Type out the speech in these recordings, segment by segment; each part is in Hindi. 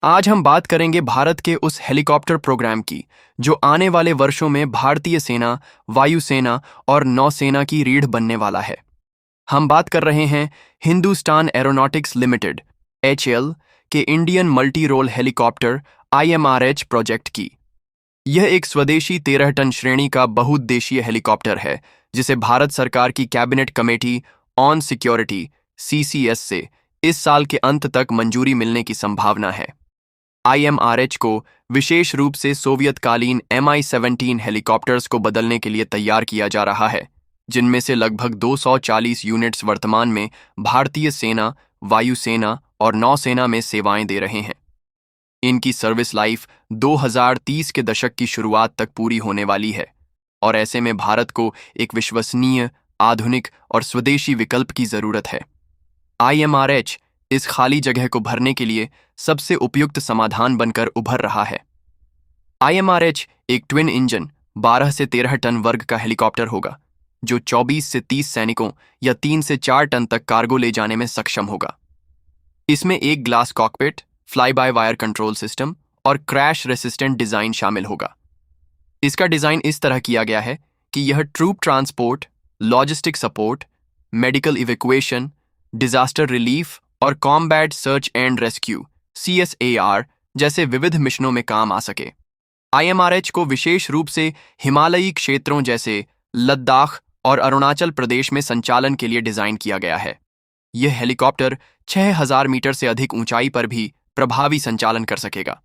आज हम बात करेंगे भारत के उस हेलीकॉप्टर प्रोग्राम की जो आने वाले वर्षों में भारतीय सेना, वायुसेना और नौसेना की रीढ़ बनने वाला है। हम बात कर रहे हैं हिंदुस्तान एरोनॉटिक्स लिमिटेड (HAL) के Indian multi role helicopter IMRH project की। यह एक स्वदेशी 13 टन श्रेणी का बहुउद्देशीय हेलीकॉप्टर है जिसे भारत सरकार की cabinet committee on security (CCS) से इस साल के अंत तक मंजूरी मिलने की संभावना है। IMRH को विशेष रूप से सोवियतकालीन Mi-17 हेलीकॉप्टर्स को बदलने के लिए तैयार किया जा रहा है, जिनमें से लगभग 240 यूनिट्स वर्तमान में भारतीय सेना, वायुसेना और नौसेना में सेवाएं दे रहे हैं। इनकी सर्विस लाइफ 2030 के दशक की शुरुआत तक पूरी होने वाली है और ऐसे में भारत को एक विश्वसनीय, आधुनिक और स्वदेशी विकल्प की जरूरत है। IMRH इस खाली जगह को भरने के लिए सबसे उपयुक्त समाधान बनकर उभर रहा है। IMRH एक ट्विन इंजन 12 से 13 टन वर्ग का हेलीकॉप्टर होगा जो 24 से 30 सैनिकों या 3 से 4 टन तक कार्गो ले जाने में सक्षम होगा। इसमें एक glass cockpit, fly by wire control system और क्रैश रेसिस्टेंट डिजाइन शामिल होगा। इसका डिजाइन इस तरह किया गया है कि यह troop transport, logistic support, medical evacuation, disaster relief और combat search and rescue (CSAR) जैसे विविध मिशनों में काम आ सके। IMRH को विशेष रूप से हिमालयी क्षेत्रों जैसे लद्दाख और अरुणाचल प्रदेश में संचालन के लिए डिजाइन किया गया है। यह हेलीकॉप्टर 6000 मीटर से अधिक ऊंचाई पर भी प्रभावी संचालन कर सकेगा।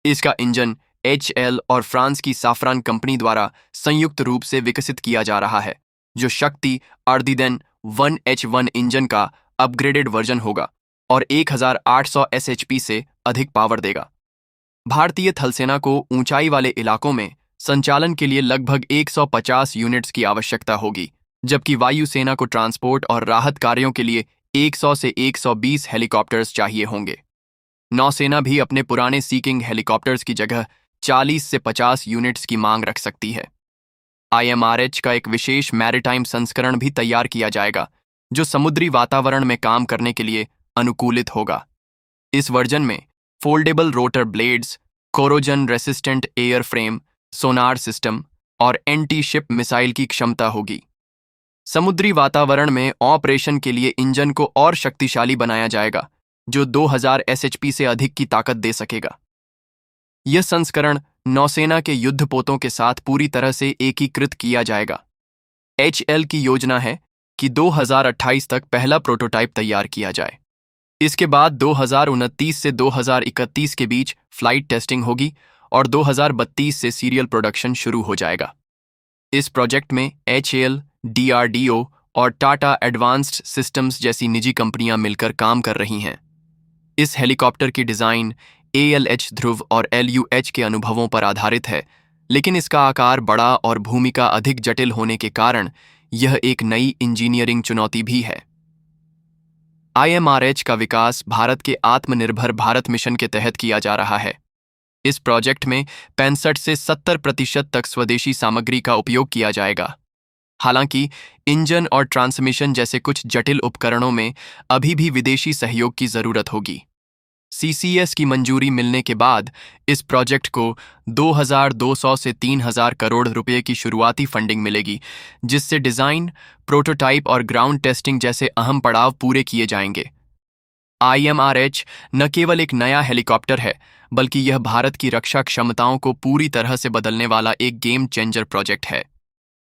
इसका इंजन HAL और फ्रांस की साफ्रान कंपनी द्वारा संयुक्त रूप से विकसित किया जा रहा है, जो शक्ति अर्दिदेन 1H1 इंजन का अपग्रेडेड वर्जन होगा और 1800 SHP से अधिक पावर देगा। भारतीय थलसेना को ऊंचाई वाले इलाकों में संचालन के लिए लगभग 150 यूनिट्स की आवश्यकता होगी, जबकि वायुसेना को ट्रांसपोर्ट और राहत कार्यों के लिए 100 से 120 हेलीकॉप्टर्स चाहिए होंगे। नौसेना भी अपने पुराने सीकिंग हेलीकॉप्टर्स की जगह 40 से 50 यूनिट्स की मांग रख सकती है। IMRH का एक विशेष मैरीटाइम संस्करण भी तैयार किया जाएगा जो समुद्री वातावरण में काम करने के लिए अनुकूलित होगा। इस वर्जन में foldable rotor blades, corrosion resistant air frame, sonar system और एंटी शिप मिसाइल की क्षमता होगी। समुद्री वातावरण में ऑपरेशन के लिए इंजन को और शक्तिशाली बनाया जाएगा जो 2000 SHP से अधिक की ताकत दे सकेगा। यह संस्करण नौसेना के युद्धपोतों के साथ पूरी तरह से एकीकृत किया जाएगा। HAL की योजना है कि 2028 तक पहला प्रोटोटाइप तैयार किया जाए। इसके बाद 2029 से 2031 के बीच फ्लाइट टेस्टिंग होगी और 2032 से सीरियल प्रोडक्शन शुरू हो जाएगा। इस प्रोजेक्ट में HAL, DRDO और टाटा एडवांस्ड सिस्टम्स जैसी निजी कंपनियां मिलकर काम कर रही हैं। इस हेलीकॉप्टर की डिजाइन ALH ध्रुव और LUH के अनुभवों पर आधारित है, लेकिन इसका आकार बड़ा और भूमिका अधिक जटिल होने के कारण यह एक नई इंजीनियरिंग चुनौती भी है। IMRH का विकास भारत के आत्मनिर्भर भारत मिशन के तहत किया जा रहा है। इस प्रोजेक्ट में 65 से 70% तक स्वदेशी सामग्री का उपयोग किया जाएगा। हालांकि इंजन और ट्रांसमिशन जैसे कुछ जटिल उपकरणों में अभी भी विदेशी सहयोग की जरूरत होगी। CCS की मंजूरी मिलने के बाद इस प्रोजेक्ट को 2200 से 3000 करोड़ रुपए की शुरुआती फंडिंग मिलेगी, जिससे डिजाइन, प्रोटोटाइप और ग्राउंड टेस्टिंग जैसे अहम पड़ाव पूरे किए जाएंगे। IMRH न केवल एक नया हेलीकॉप्टर है, बल्कि यह भारत की रक्षा क्षमताओं को पूरी तरह से बदलने वाला एक गेम चेंजर प्रोजेक्ट है।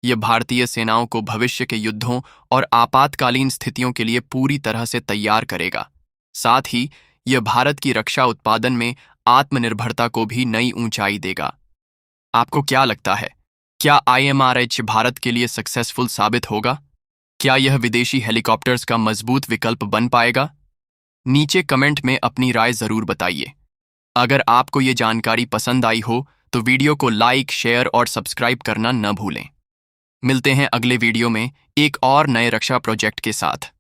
यह भारतीय सेनाओं को भविष्य के युद्धों और आपातकालीन स्थितियों के लिए पूरी तरह से तैयार करेगा। साथ ही यह भारत की रक्षा उत्पादन में आत्मनिर्भरता को भी नई ऊंचाई देगा। आपको क्या लगता है? क्या IMRH भारत के लिए सक्सेसफुल साबित होगा? क्या यह विदेशी हेलीकॉप्टर्स का मजबूत विकल्प बन पाएगा? नीचे कमेंट में अपनी राय जरूर बताइए। अगर आपको ये जानकारी पसंद आई हो तो वीडियो को लाइक, शेयर और सब्सक्राइब करना न भूलें। मिलते हैं अगले वीडियो में एक और नए रक्षा प्रोजेक्ट के साथ।